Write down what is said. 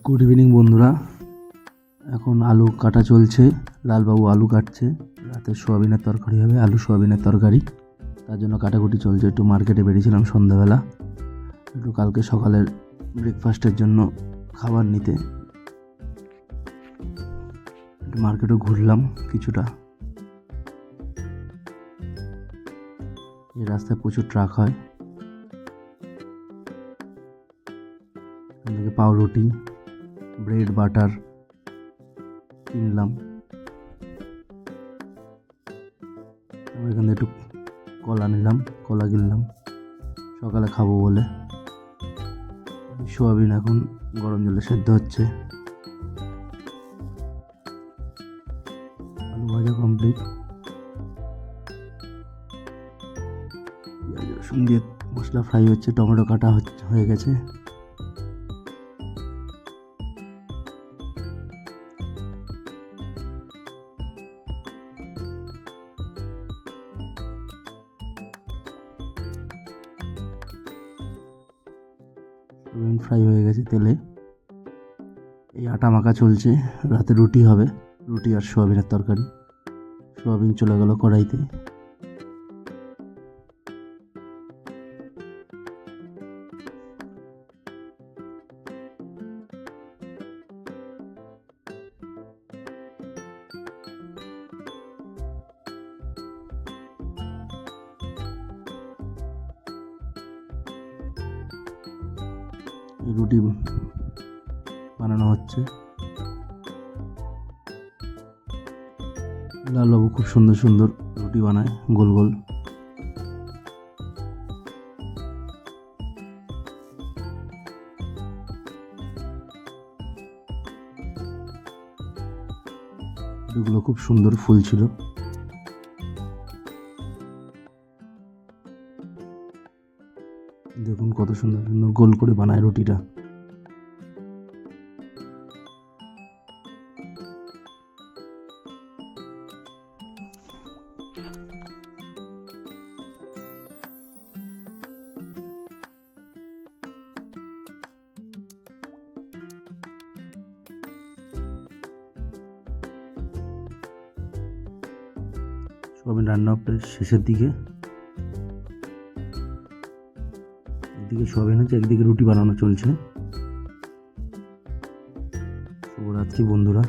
Good evening বন্ধুরা। এখন আলু কাটা চলছে। লালবাবু আলু কাটছে। রাতে সোয়াবিনের তরকারি হবে, আলু সোয়াবিনের তরকারি, তার জন্য কাটাকুটি চলছে। একটু মার্কেটে বেরিয়েছিলাম সন্ধ্যাবেলা, একটু কালকে সকালের ব্রেকফাস্টের জন্য খাবার নিতে। একটু মার্কেটে ঘুরলাম কিছুটা। এই রাস্তায় প্রচুর ট্রাক হয়। এখান থেকে পাউরুটি, ব্রেড, বাটার কিনলাম। এখান থেকে একটু কলা নিলাম, কলা কিনলাম সকালে খাবো বলে। সোয়াবিন এখন গরম জলে সেদ্ধ হচ্ছে। আলু ভাজা কমপ্লিট। পেঁয়াজ রসুন দিয়ে মশলা ফ্রাই হচ্ছে, টমেটো কাটা হয়ে গেছে। সোয়াবিন ফ্রাই হয়ে গেছে তেলে। এই আটা মাখা চলছে, রাতে রুটি হবে, রুটি আর সোয়াবিনের তরকারি। সোয়াবিন চলে গেল কড়াইতে। রুটি বানানো হচ্ছে। লালবাবু খুব সুন্দর সুন্দর রুটি বানায়, গোল গোল। রুটিগুলো খুব সুন্দর ফুল ছিল। দেখুন কত সুন্দর সুন্দর গোল করে বানায় রুটিটা। সোয়াবিন রান্না প্রায় শেষের দিকে। একদিকে সোয়াবিন হচ্ছে, একদিকে রুটি বানানো চলছে। শুভরাত্রি বন্ধুরা।